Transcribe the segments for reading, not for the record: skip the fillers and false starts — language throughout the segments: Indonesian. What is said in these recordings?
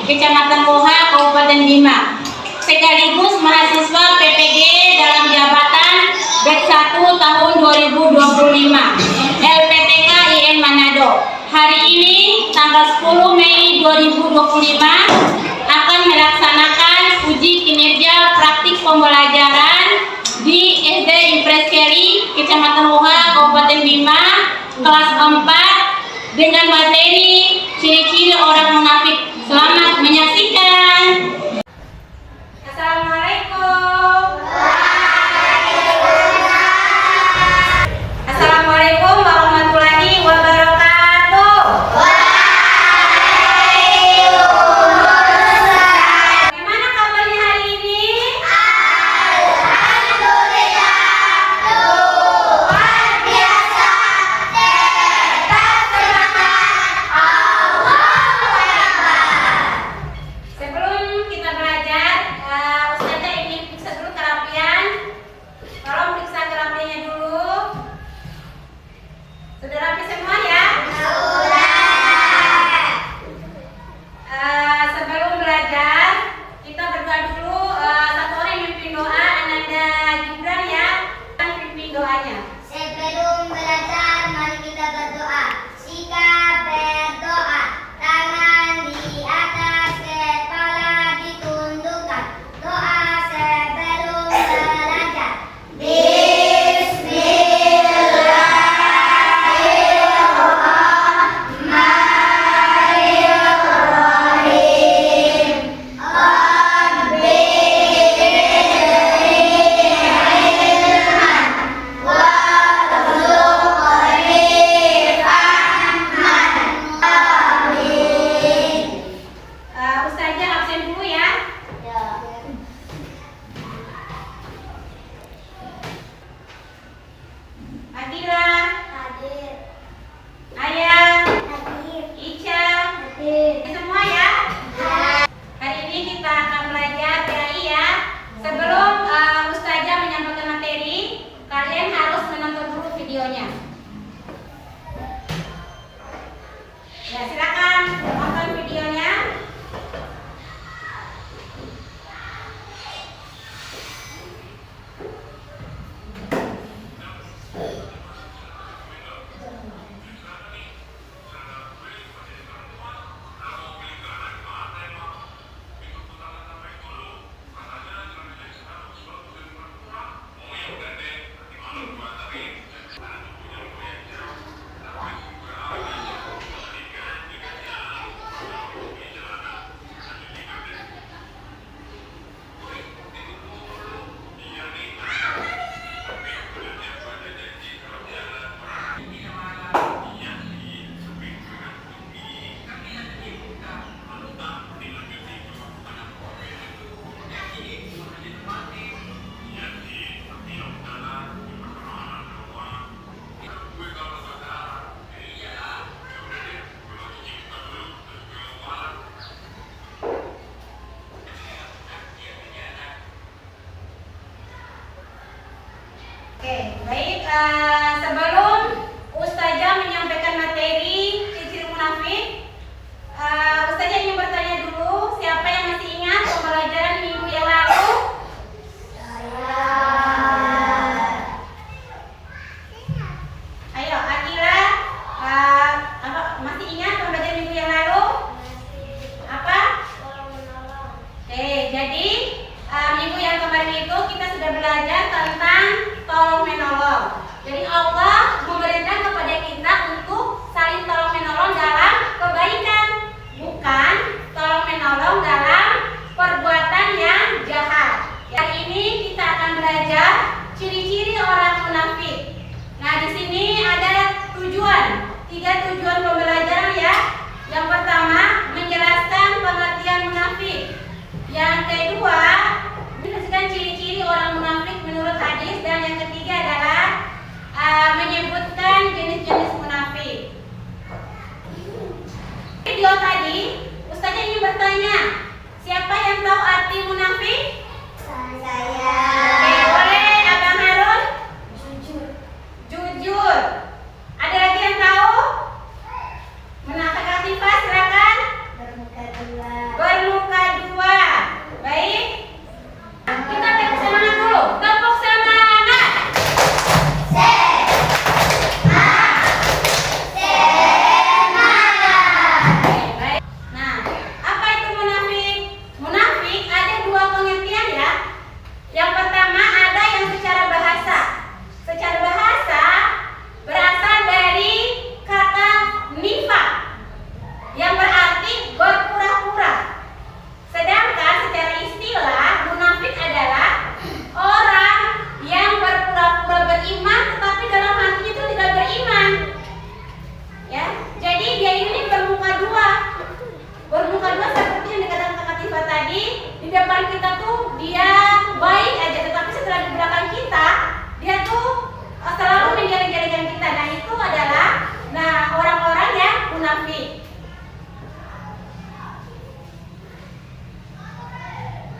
Kecamatan Woha, Kabupaten Bima, sekaligus mahasiswa PPG dalam jabatan batch 1 tahun 2025 LPTK IN Manado. Hari ini tanggal 10 Mei 2025 akan melaksanakan uji kinerja praktik pembelajaran di SD Impres Kelly, Kecamatan Woha, Kabupaten Bima, kelas 4 dengan materi ciri-ciri orang munafik. Selamat menyaksikan. Assalamualaikum. Assalamualaikum warahmatullahi wabarakatuh. Bagaimana kabarnya hari ini? Alhamdulillah. Luar biasa. Tetap semangat. Allahu Akbar. Sebelum kita belajar, Ustazah ingin periksa dulu kerapian. Tolong periksa kerapiannya dulu. Sudah rapi semua ya? Sebelum belajar, kita berdoa dulu. Satu orang yang mimpin doa, Ananda Gibran ya. Pimpin doanya. Sebelum belajar, mari kita berdoa. Sikap berdoa, tangan di atas, kepala ditundukkan. Doa sebelum belajar. Bismillahirrahmanirrahim. Rabbi ilman warzuqni fahman. Amin. Ustazah absen dulu ya. Adila, Hadir. Ayah, Hadir. Ica, Hadir. semua ya. Hari ini kita akan belajar PAI ya. Sebelum Ustazah menyampaikan materi, kalian harus menonton dulu videonya. Ya, silakan nonton videonya. Oke, baik. Sebelum Ustazah menyampaikan materi ciri-ciri munafik, Ustazah ingin bertanya dulu, siapa yang masih ingat pembelajaran minggu yang lalu? Ayo, Akila, masih ingat pembelajaran minggu yang lalu? Apa? Oke, jadi minggu yang kemarin itu kita sudah belajar tentang tolong menolong. Jadi Allah memerintah kepada kita untuk saling tolong menolong dalam kebaikan, bukan tolong menolong dalam perbuatan yang jahat. Hari ini kita akan belajar ciri-ciri orang munafik. Nah, di sini ada tiga tujuan pembelajaran ya. Yang pertama, menjelaskan pengertian munafik. Yang kedua, menjelaskan ciri-ciri orang munafik menurut hadis, dan yang ketiga adalah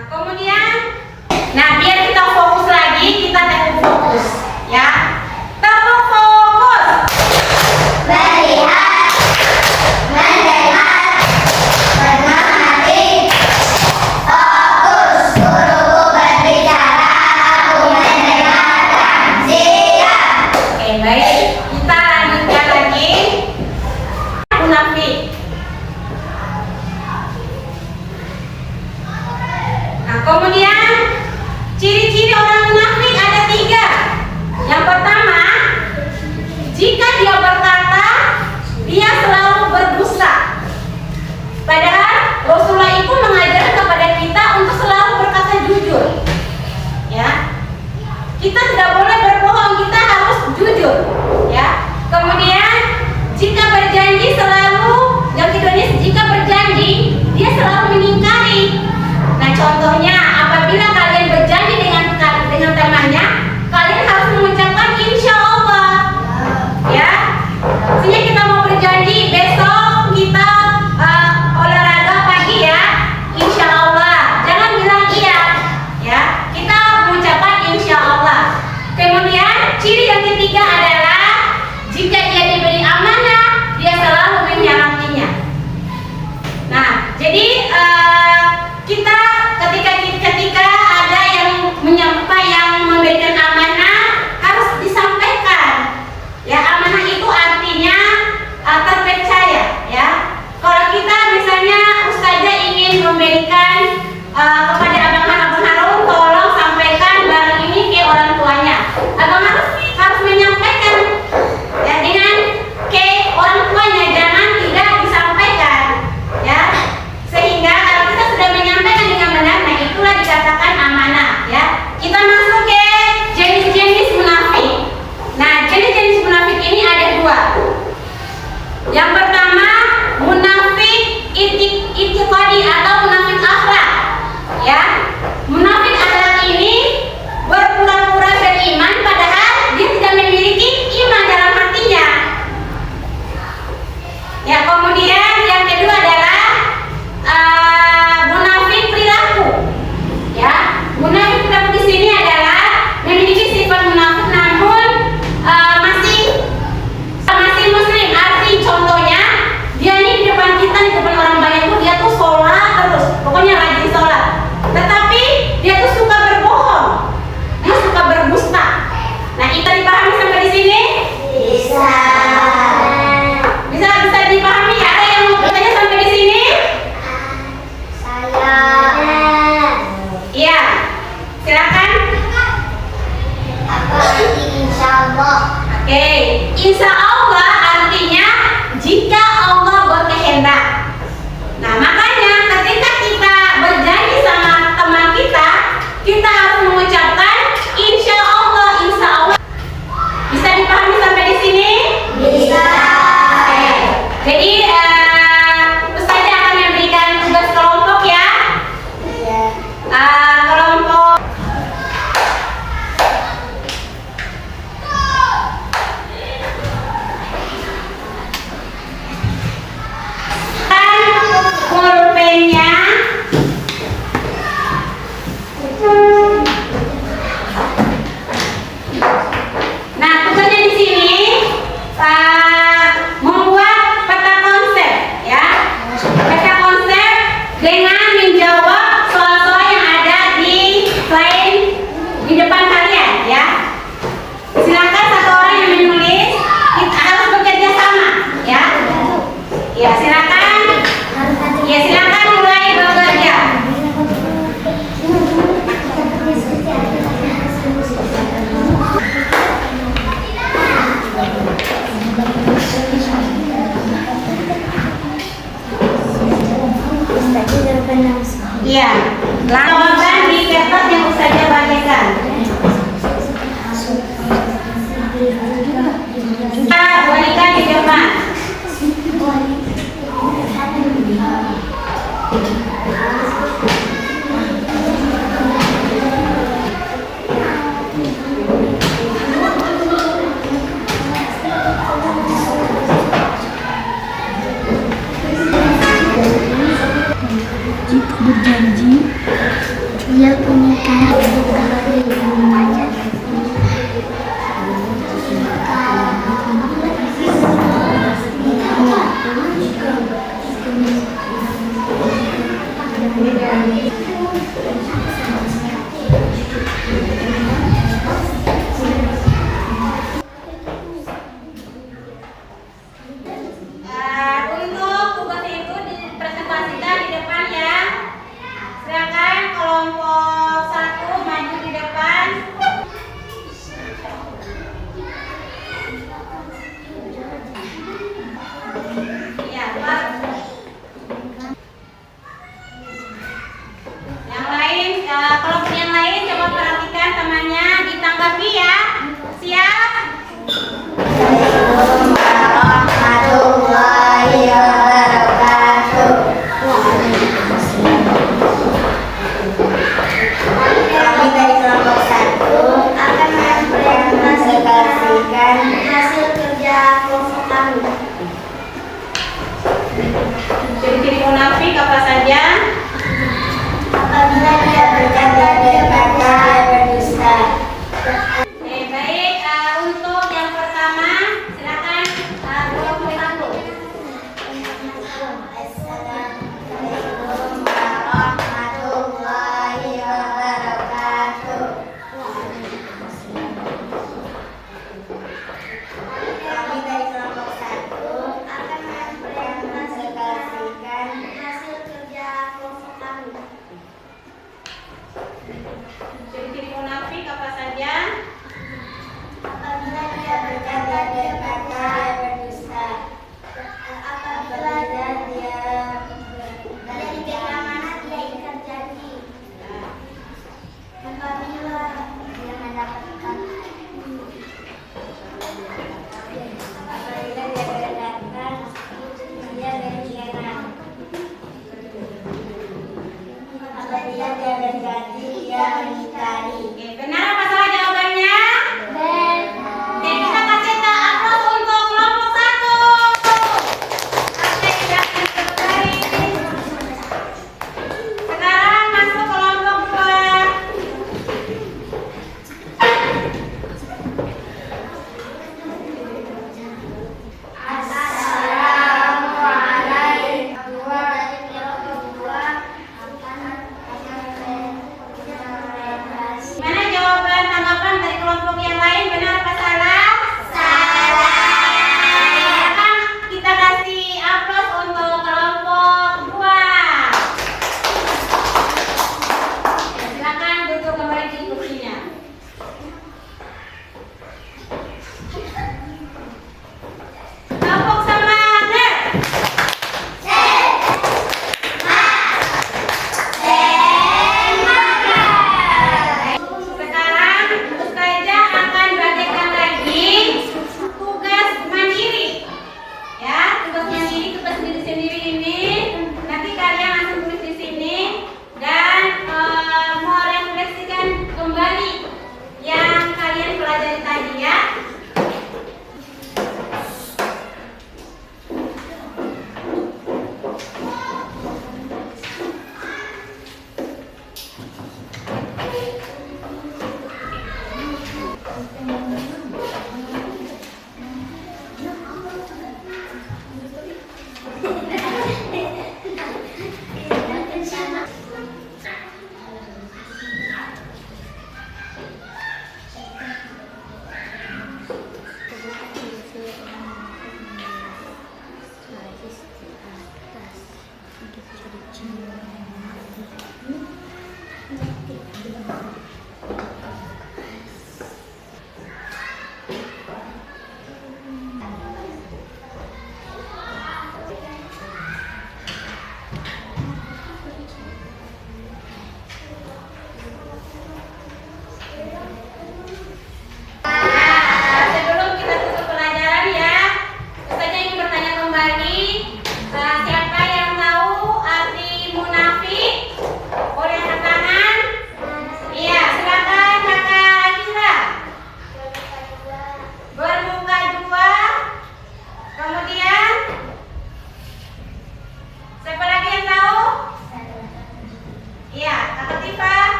Nah, kemudian, biar kita fokus lagi, kita tepuk fokus, ya. Tepuk fokus. Melihat, mendengar, mengerti. Fokus, guruku berbicara, aku mendengarkan. Siap. Oke, baik. Kita lanjutkan lagi. Munafik. Nah, kemudian ciri-ciri orang munafik ada 3. Yang pertama, jika dia berkata, dia selalu berdusta. Padahal Rasulullah itu mengajarkan kepada kita untuk selalu berkata jujur. Ya. Kita tidak boleh berbohong, kita harus jujur. Ya. Kemudian jika berjanji selalu, yang kedua jika berjanji, dia selalu mengingkari. Nah, contohnya apabila kalian berjanji dengan temannya, kalian harus mengucapkan insya Allah, ya. Misalnya kita mau berjanji besok kita olahraga pagi ya, insya Allah. Jangan bilang iya, ya. Kita mengucapkan insya Allah. Kemudian ciri yang ketiga adalah jika dia diberi amanah, dia selalu menyalahinya. Nah, jadi kita ketika ada yang memberikan amanah harus disampaikan. Ya, amanah itu artinya terpercaya, ya. Kalau kita misalnya ustazah ingin memberikan kepada Abang Harun, tolong sampaikan barang ini ke orang tuanya. Abang harus menyampaikan, ya, dengan ke orang tuanya, jangan tidak disampaikan, ya. Sehingga kalau kita sudah menyampaikan dengan benar, nah itulah dikatakan amanah, ya. Kita masuk ke jenis-jenis munafik. Nah, jenis-jenis munafik ini ada 2. Yang pertama, munafik itiqadi atau munafik akhlak, ya. Munafik akhlak ini berpura-pura beriman padahal dia tidak memiliki iman dalam hatinya. Ya, kemudian yang kedua adalah munafik perilaku. Ya, munafik perilaku di sini adalah memiliki sifat munafik namun masih muslim. Arti contohnya, dia ini di depan kita, di depan orang banyak tuh dia tuh sholat terus, pokoknya rajin sholat. Tetapi dia tuh suka berbohong, dia suka berdusta. Nah, itu dipahami sampai di sini? Bisa. Bisa dipahami? Ada yang mau bertanya sampai di sini? Saya. Iya, silakan. Apa arti insya Allah? Oke, insya Allah artinya jika Allah berkehendak. Nah, makanya ketika kita berjanji sama teman kita, kita harus mengucapkan insya Allah, insya Allah. Bisa dipahami sampai di sini? Bisa. Oke. Jadi Ustazah akan memberikan tugas kelompok ya. Iya. Kelompok pulpennya. Nah, tugasnya di sini membuat peta konsep, ya. Peta konsep dengan menjawab soal-soal yang ada di slide di depan kalian, ya. Silakan satu orang yang menulis, kita harus bekerja sama, ya. Ya, silakan. Ya, silakan mulai bekerja. Iya, jawaban di kertas yang Ustazah bagikan. Kita berikan di depan. berjanji dia punya pacar. Untuk tugas itu dipresentasikan di depan ya. Silakan kelompok 1 maju di depan. Ya, Pak. Yang lain, kelompok yang lain coba perhatikan temannya, ditanggapi ya. Siap? Warahmatullahi wabarakatuh. Kami dari kelompok 1 akan mempresentasikan hasil kerja kelompok kami. Ciri-ciri munafik apa saja? Apabila dia berkata, dia berdusta. Baik, untuk yang pertama silakan kelompok 1. Assalamualaikum warahmatullahi wabarakatuh. Kami dari kelompok 1 akan mempresentasikan hasil kerja kelompok kami. Ciri-ciri munafik apa saja? Apabila dia berkata, dia berdusta. Apabila dia dari keamanan, dia ingkar janji. Apabila dia mendapatkan, apabila dia mendapatkan, dia berkhianat. Apabila dia berjanji, dia mengingkari.